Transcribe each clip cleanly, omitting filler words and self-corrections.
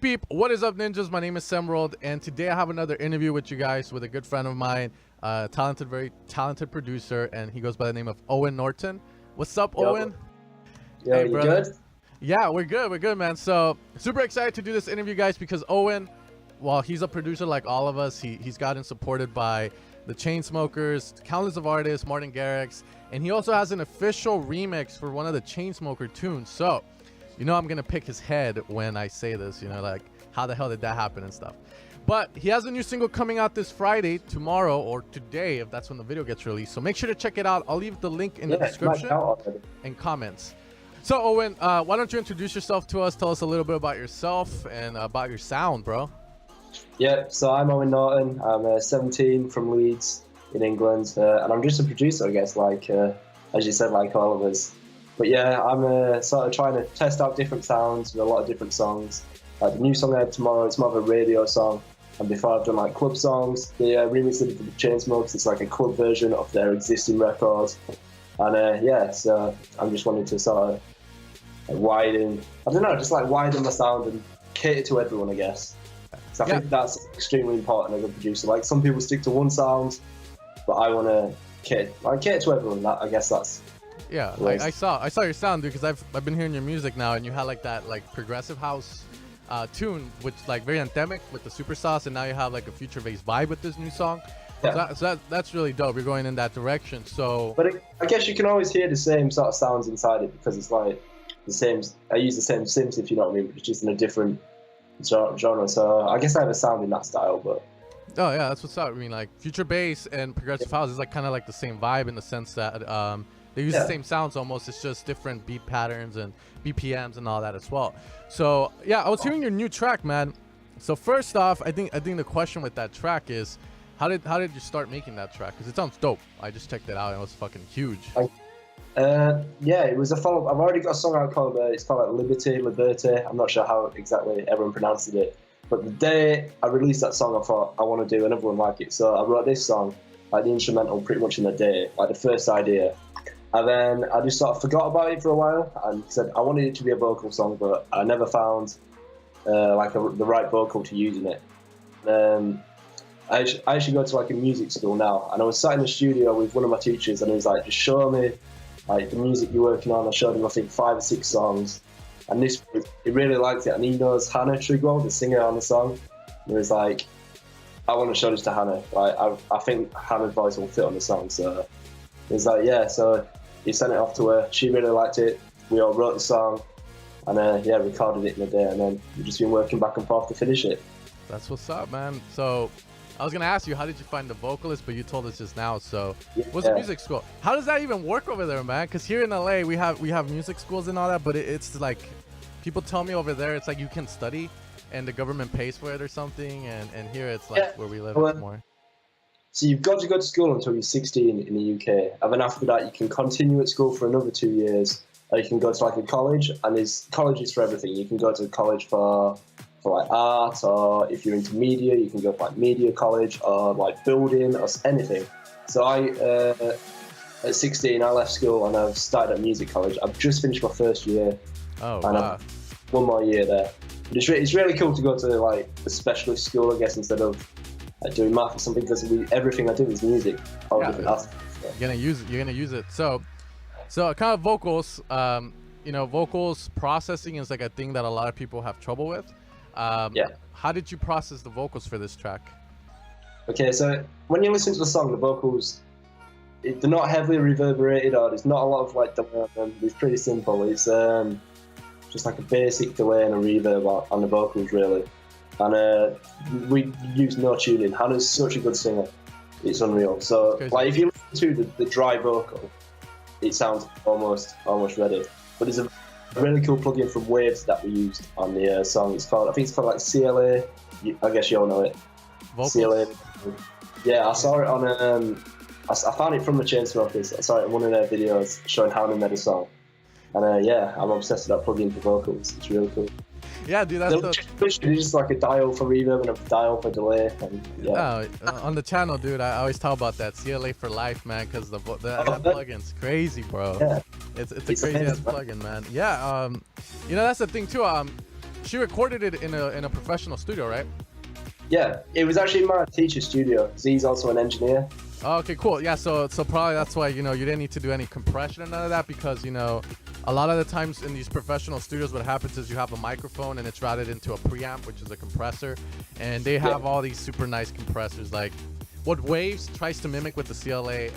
Peep, what is up, ninjas? My name is Semrold, and today I have another interview with you guys with a good friend of mine, very talented producer, and he goes by the name of Owen Norton. What's up, Owen? Yo, hey, you brother. good? Yeah, we're good, man. So super excited to do this interview, guys, because Owen, while he's a producer like all of us, he's gotten supported by the Chainsmokers, countless of artists, Martin Garrix, and he also has an official remix for one of the Chainsmoker tunes. So you know I'm gonna pick his head when I say this, you know, like how the hell did that happen and stuff. But he has a new single coming out this Friday, tomorrow, or today, if that's when the video gets released. So make sure to check it out. I'll leave the link in the description and comments. So Owen, why don't you introduce yourself to us? Tell us a little bit about yourself and about your sound, bro. Yeah, so I'm Owen Norton. I'm 17 from Leeds in England, and I'm just a producer, I guess, like as you said, like all of us. But yeah, I'm sort of trying to test out different sounds with a lot of different songs. Like the new song I have tomorrow, it's more of a radio song. And before I've done like club songs, the remix I did for the Chainsmokers, it's like a club version of their existing records. And yeah, so I'm just wanting to sort of widen, I don't know, just like widen my sound and cater to everyone, I guess. So I think that's extremely important as a producer. Like some people stick to one sound, but I want to cater to everyone. I guess that's. Yeah, like I saw your sound, dude, because I've been hearing your music now, and you had like that like progressive house tune, which like very anthemic with the super sauce, and now you have like a future based vibe with this new song. Yeah. So that's really dope. You're going in that direction. So, but I guess you can always hear the same sort of sounds inside it because it's like the same. I use the same synths, if you know what I mean, but it's just in a different genre. So I guess I have a sound in that style, but. Oh yeah, that's what's up. I mean, like future bass and progressive house is like kind of like the same vibe in the sense that they use the same sounds almost. It's just different beat patterns and BPMs and all that as well. So yeah, I was hearing your new track, man. So first off, I think the question with that track is, how did you start making that track? Because it sounds dope. I just checked it out and it was fucking huge. Yeah, it was a follow. I've already got a song out called it's called like Liberty. I'm not sure how exactly everyone pronounces it, but the day I released that song, I thought I want to do another one like it. So I wrote this song, like the instrumental, pretty much in the day, like the first idea. And then I just sort of forgot about it for a while and said I wanted it to be a vocal song, but I never found like the right vocal to use in it. I actually go to like a music school now, and I was sat in the studio with one of my teachers, and he was like, just show me like the music you're working on. I showed him I think 5 or 6 songs, and he really liked it, and he knows Hannah Trigwell, the singer on the song. And he was like, I want to show this to Hannah. Like I think Hannah's voice will fit on the song, so he was like, yeah. So he sent it off to her. She really liked it. We all wrote the song, and yeah, recorded it in a day, and then we've just been working back and forth to finish it. That's what's up, man. So I was gonna ask you, how did you find the vocalist, but you told us just now. So what's the music school? How does that even work over there, man? Because here in LA we have music schools and all that, but it's like people tell me over there it's like you can study and the government pays for it or something, and here it's like where we live it's more. So you've got to go to school until you're 16 in the UK, and then after that you can continue at school for another 2 years, or you can go to like a college, and there's colleges for everything. You can go to college for like art, or if you're into media, you can go to like media college, or like building, or anything. So at 16, I left school and I've started at music college. I've just finished my first year. Oh, and wow. I've one more year there. But it's really cool to go to like a specialist school, I guess, instead of doing math or something, because everything I do is music. All different aspects. You're gonna use it. So kind of vocals. You know, vocals processing is like a thing that a lot of people have trouble with. How did you process the vocals for this track? Okay, so when you listen to the song, the vocals, they're not heavily reverberated, or there's not a lot of like delay on them. It's pretty simple. It's just like a basic delay and a reverb on the vocals, really. And we use no tuning. Hannah's such a good singer. It's unreal. So like if you listen to the dry vocal, it sounds almost ready. But there's a really cool plugin from Waves that we used on the song. I think it's called like CLA. I guess you all know it. Vocals? CLA. Yeah, I saw it on. I found it from the Chainsmokers. I saw it in one of their videos showing how they made a song. And yeah, I'm obsessed with that plugin for vocals. It's really cool. Yeah, dude, that's it's just like a dial for reverb and a dial for delay. And, yeah. On the channel, dude, I always talk about that CLA for life, man, because that plugin's crazy, bro. Yeah. It's a crazy ass plugin, man. Yeah, you know, that's the thing too. she recorded it in a professional studio, right? Yeah, it was actually my teacher's studio, because he's also an engineer. Oh, okay, cool. Yeah, so probably that's why, you know, you didn't need to do any compression and none of that, because, you know, a lot of the times in these professional studios, what happens is you have a microphone and it's routed into a preamp, which is a compressor, and they have all these super nice compressors. Like what Waves tries to mimic with the CLA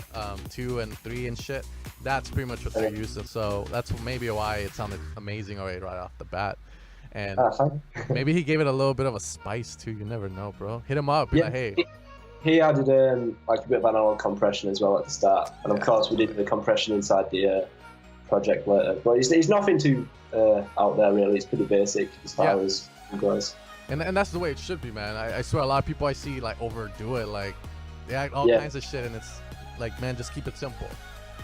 2 and 3 and shit, that's pretty much what they're using. So that's maybe why it sounded amazing already right off the bat. And maybe he gave it a little bit of a spice too. You never know, bro. Hit him up. Be like, hey. He added like a bit of analog compression as well at the start, and of course we did the compression inside the project later. But it's nothing too out there really. It's pretty basic as far as it goes. And that's the way it should be, man. I swear a lot of people I see like overdo it, like they act all kinds of shit, and it's like, man, just keep it simple.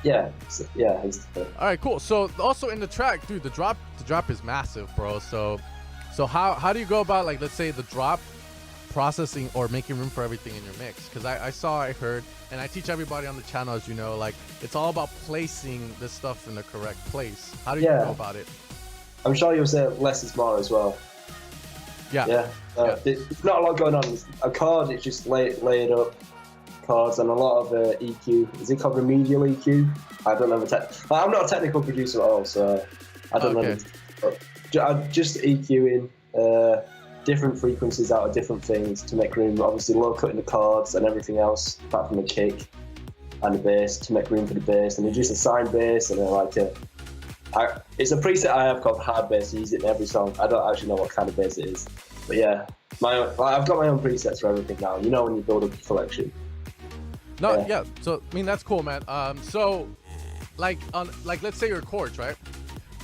Yeah. Exactly. All right, cool. So also in the track, dude, the drop is massive, bro. So how do you go about, like, let's say the drop processing or making room for everything in your mix? Because I heard, and I teach everybody on the channel, as you know, like it's all about placing this stuff in the correct place. How do you go about it? I'm sure you'll say less is more as well. There's not a lot going on. A chord, it's just laid up chords and a lot of EQ. Is it called remedial EQ? I don't know I'm not a technical producer at all, so I don't know. I'm just EQing different frequencies out of different things to make room. Obviously, low cutting the chords and everything else, apart from the kick and the bass, to make room for the bass. And just a sine bass, and it's a preset I have called hard bass. I use it in every song. I don't actually know what kind of bass it is, but yeah, I've got my own presets for everything now. You know, when you build up a collection. No, yeah. So I mean, that's cool, man. So like let's say your chords, right?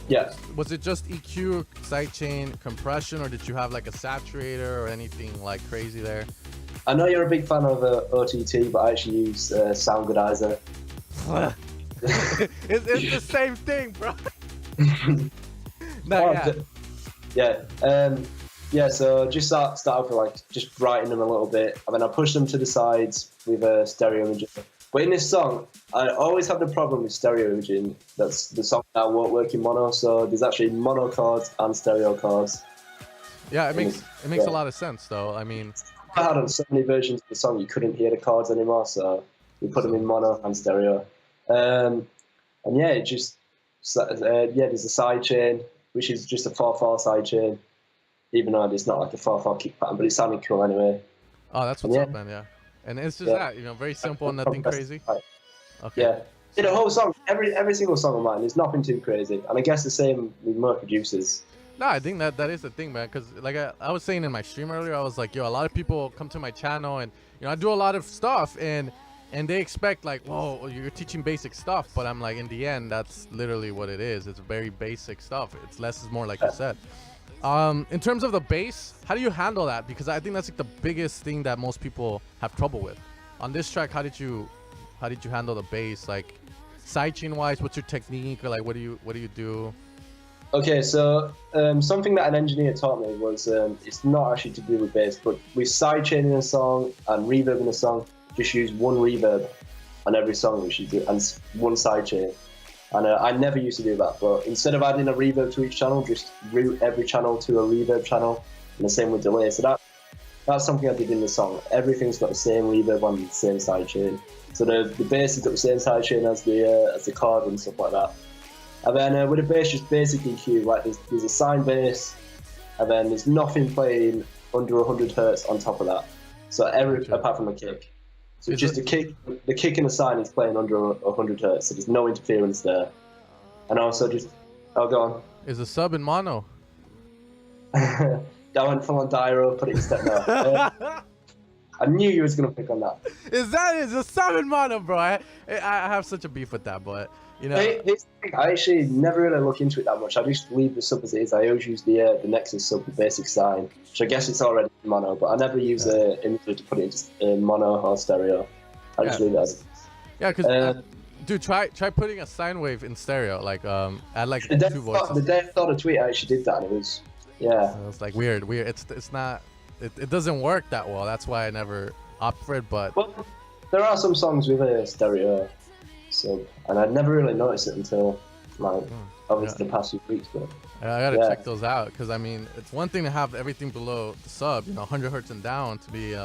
Yeah. Was it just EQ, sidechain, compression, or did you have like a saturator or anything like crazy there? I know you're a big fan of OTT, but I actually use Sound Goodizer. it's the same thing, bro. So just start off with like just writing them a little bit, and then I push them to the sides with stereo imaging. But in this song, I always have the problem with stereo imaging. That's the song that won't work in mono. So there's actually mono chords and stereo chords. Yeah, it makes a lot of sense, though. I mean, I had on so many versions of the song you couldn't hear the chords anymore, so we put them in mono and stereo. And yeah, it just there's a side chain, which is just a 4/4 side chain, even though it's not like a 4/4 kick pattern, but it sounded cool anyway. Oh, that's what's up, man. Yeah. And it's just that, you know, very simple, nothing crazy. Okay. Yeah. The whole song, every single song of mine, there's nothing too crazy. And I guess the same with more producers. No, I think that is the thing, man. Because like I was saying in my stream earlier, I was like, yo, a lot of people come to my channel, and you know, I do a lot of stuff, and they expect like, whoa, you're teaching basic stuff. But I'm like, in the end, that's literally what it is. It's very basic stuff. It's less is more, like you said. In terms of the bass, how do you handle that? Because I think that's like the biggest thing that most people have trouble with. On this track, how did you handle the bass? Like sidechain wise, what's your technique, or like what do you do? Okay, so something that an engineer taught me was it's not actually to do with bass, but with sidechaining a song and reverbing a song, just use one reverb on every song we should do, and one sidechain. And I never used to do that, but instead of adding a reverb to each channel, just route every channel to a reverb channel, and the same with delay. So that's something I did in the song. Everything's got the same reverb on the same sidechain. So the bass has got the same sidechain as the chord and stuff like that. And then with the bass, just basic EQ, like there's a sine bass, and then there's nothing playing under 100 hertz on top of that. So apart from the kick. So it's just the kick and the sine is playing under 100 hertz, so there's no interference there. And also go on. Is a sub in mono? I went full on Dyro, put it in step now. I knew you was gonna pick on that. Is a sub in mono, bro? I have such a beef with that, but you know. I actually never really look into it that much. I just leave the sub as it is. I always use the Nexus sub, the basic sine, which I guess it's already in mono, but I never use the emitter to put it in mono or stereo. I just leave it as it is. Yeah, because dude, try putting a sine wave in stereo, like add like two voices. The day I thought a tweet, I actually did that, and it was it was like weird. It's not. It doesn't work that well. That's why I never opt for it. But there are some songs with a stereo sub, and I'd never really noticed it until like obviously the past few weeks. But I gotta check those out, because I mean, it's one thing to have everything below the sub, 100 hertz and down to be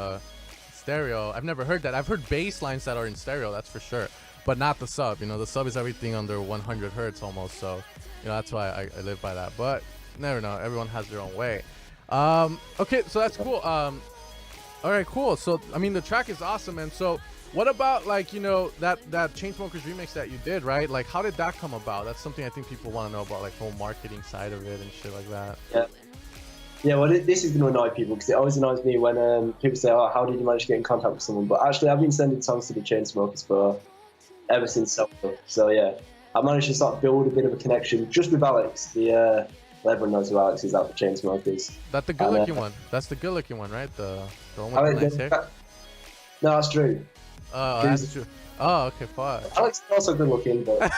stereo. I've never heard that. I've heard bass lines that are in stereo, that's for sure, but not the sub. The sub is everything under 100 hertz almost, so that's why I live by that. But never know, everyone has their own way. Okay, so that's cool. All right, cool. So I mean, the track is awesome, and so what about like that Chainsmokers remix that you did, right? Like, how did that come about? That's something I think people want to know about, like whole marketing side of it and shit like that. Yeah, well, this is going to annoy people, because it always annoys me when people say, "Oh, how did you manage to get in contact with someone?" But actually, I've been sending songs to the Chainsmokers for ever since Solo. So yeah, I managed to sort of build a bit of a connection just with Alex. Everyone knows who Alex is out the Chainsmokers. That's the good-looking one. That's the good-looking one, right? The one with the nice hair. No, that's true. Oh, that's true. Oh, okay, fine. Alex is also good looking, but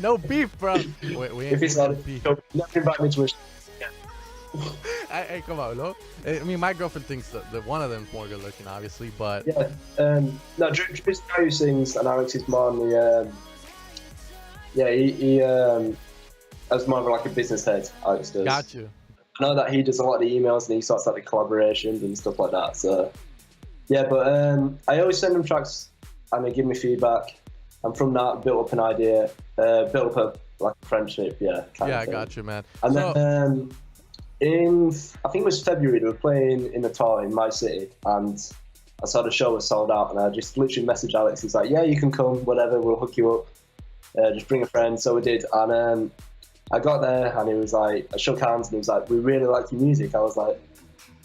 no beef, bro. We ain't if it's not beef. Never invite me to a Hey, come on, no. I mean, my girlfriend thinks that one of them's more good looking, obviously, but no, Drew's the guy who sings, and Alex is more on the he as more of like a business head. Alex does. Got you. I know that he does a lot of the emails and he sorts out the collaborations and stuff like that. So yeah, but I always send them tracks and they give me feedback, and from that built up an idea, built up a friendship. Yeah. I got you, man. And then in I think it was February, they were playing in the tour in my city, and I saw the show was sold out, and I just literally messaged Alex. He's like, "Yeah, you can come, whatever. We'll hook you up. Just bring a friend." So we did, and I got there, and he was like, I shook hands, and he was like, "We really like your music." I was like,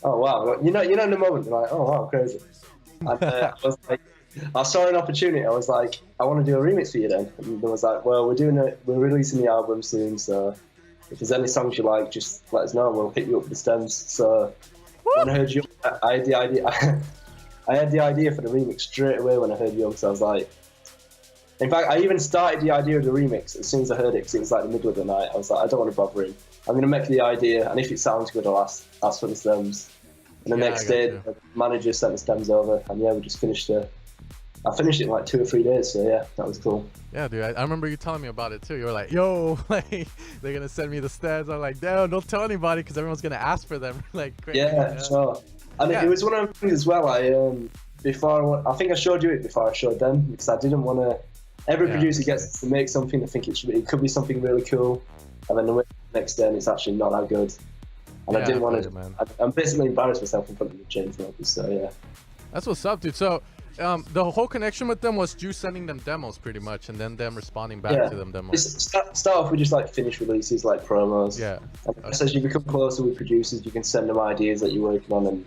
"Oh wow!" In the moment, you're like, "Oh wow, crazy." And I was like, I saw an opportunity. I was like, "I want to do a remix for you then." And I was like, "Well, we're releasing the album soon, so if there's any songs you like, just let us know, and we'll hit you up with the stems." So when I heard you, I had the idea. I had the idea for the remix straight away when I heard you, so I was like. In fact, I even started the idea of the remix as soon as I heard it, because it was like the middle of the night. I was like, I don't want to bother him. I'm going to make the idea, and if it sounds good, I'll ask for the stems. And the next day, the manager sent the stems over, and we just finished it. I finished it in like 2 or 3 days, so yeah, that was cool. Yeah, dude, I remember you telling me about it too. You were like, "Yo, like they're gonna send me the stems." I'm like, "No, don't tell anybody, because everyone's gonna ask for them." Like, crazy. Yeah, sure. And it was one of the things as well. I think I showed you it before I showed them, because I didn't want to. Every producer gets to make something. I think it could be something really cool, and then the next day it's actually not that good. And I didn't want to. I'm basically embarrassed myself in front of the Chainsmokers. So yeah. That's what's up, dude. So the whole connection with them was you sending them demos, pretty much, and then them responding back to them demos. Start off with just like finished releases, like promos. Yeah. And as you become closer with producers, you can send them ideas that you're working on and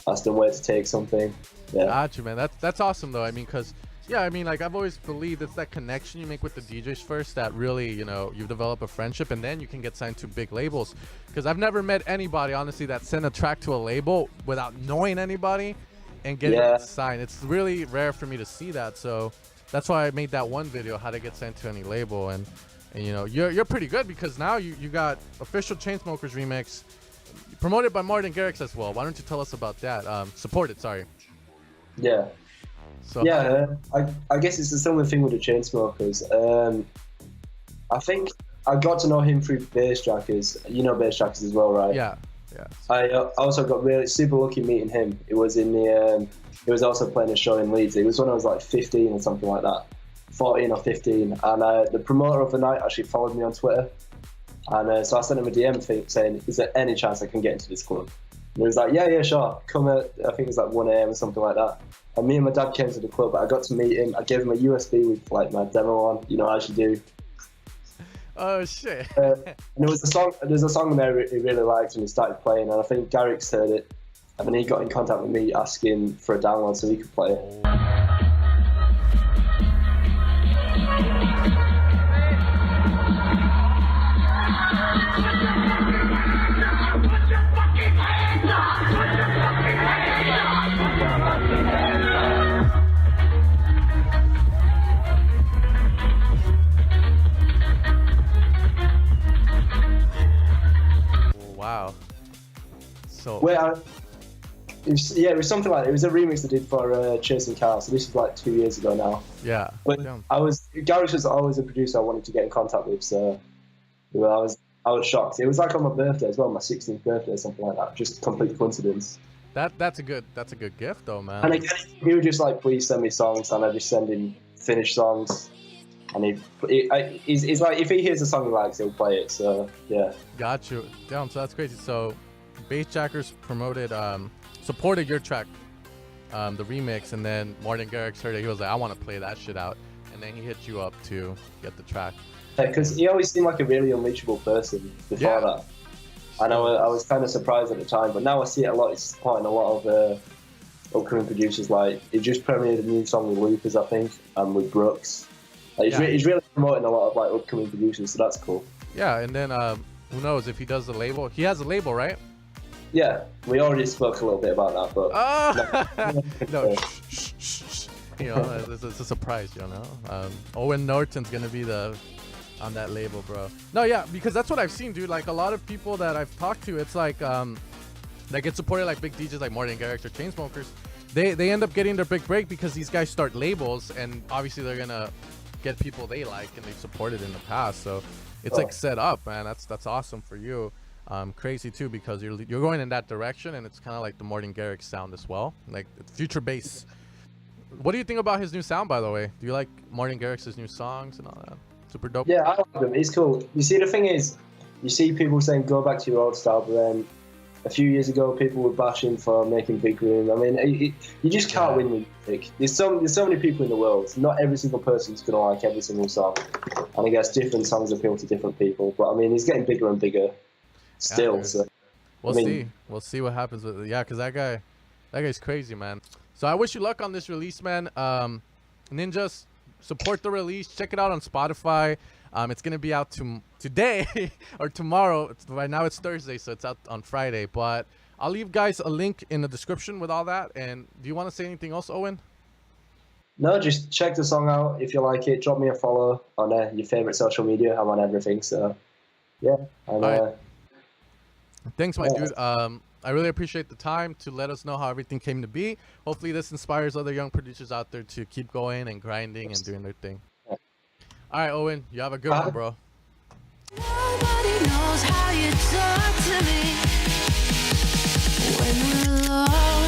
ask them where to take something. Yeah. Got you, man. That's awesome, though. I mean, because. Yeah, I mean, like, I've always believed it's that connection you make with the DJs first that really, you develop a friendship, and then you can get signed to big labels. Because I've never met anybody, honestly, that sent a track to a label without knowing anybody and getting it signed. It's really rare for me to see that, so that's why I made that one video, how to get signed to any label. And you're pretty good, because now you got official Chainsmokers remix, promoted by Martin Garrix as well. Why don't you tell us about that? Supported, sorry. Yeah. So I guess it's a similar thing with the Chainsmokers. I think I got to know him through Bass Jackers. You know Bass Jackers as well, right? Yeah. I also got really super lucky meeting him. It was in the. He was also playing a show in Leeds. It was when I was like 15 or something like that, 14 or 15. And the promoter of the night actually followed me on Twitter, and so I sent him a DM saying, "Is there any chance I can get into this club?" And he was like, "Yeah, sure. Come at, I think it was like 1 a.m. or something like that." And me and my dad came to the club, but I got to meet him. I gave him a USB with like my demo on, as you do. Oh shit! And there's a song there he really liked, and he started playing. And I think Garrix heard it, and then he got in contact with me asking for a download so he could play it. Wow. So Wait, it was something like it was a remix I did for Chasing Cars. So this is like 2 years ago now. Yeah. But Garrix was always a producer I wanted to get in contact with. So I was shocked. It was like on my birthday as well, my 16th birthday or something like that. Just complete coincidence. That's a good gift though, man. And again, he would just like, please send me songs, and I just send him finished songs. And he's like, if he hears a song he likes, he'll play it. So yeah. Got you. Damn, so that's crazy. So Bassjackers supported your track, the remix, and then Martin Garrix heard it. He was like, I want to play that shit out, and then he hit you up to get the track. Because he always seemed like a really unreachable person before that. And I was kind of surprised at the time, but now I see it a lot. It's supporting a lot of upcoming producers. Like, he just premiered a new song with Lucas, I think, and with Brooks. Like, he's really promoting a lot of like upcoming producers, so that's cool. Yeah, and then who knows if he does the label? He has a label, right? Yeah, we already spoke a little bit about that, but no, shh. You know, it's a surprise. You know, Owen Norton's gonna be on that label, bro. No, yeah, because that's what I've seen, dude. Like a lot of people that I've talked to, it's like that get supported like big DJs like Martin Garrix or Chainsmokers. They end up getting their big break because these guys start labels, and obviously they're gonna get people they like and they've supported in the past. So it's like set up, man. That's awesome for you. Crazy too, because you're going in that direction, and it's kind of like the Martin Garrix sound as well, like future bass. What do you think about his new sound, by the way? Do you like Martin Garrix's new songs and all that? Super dope. Yeah, I like him. He's cool. You see, the thing is, you see people saying go back to your old style, but then a few years ago people were bashing for making big room. I mean, you just can't win with music. There's so many people in the world. Not every single person's gonna like every single song, and I guess different songs appeal to different people. But I mean, he's getting bigger and bigger still. Yeah, so we'll see what happens with it. Yeah, because that guy's crazy, man. So I wish you luck on this release, man. Ninjas, support the release. Check it out on Spotify. It's gonna be out today or tomorrow. Right now it's Thursday, so it's out on Friday. But I'll leave guys a link in the description with all that. And do you want to say anything else, Owen? No, just check the song out if you like it. Drop me a follow on your favorite social media. I'm on everything, so yeah. And, thanks, my dude. I really appreciate the time to let us know how everything came to be. Hopefully this inspires other young producers out there to keep going and grinding and doing their thing. All right, Owen, you have a good one, bro. Nobody knows how you talk to me when we're alone.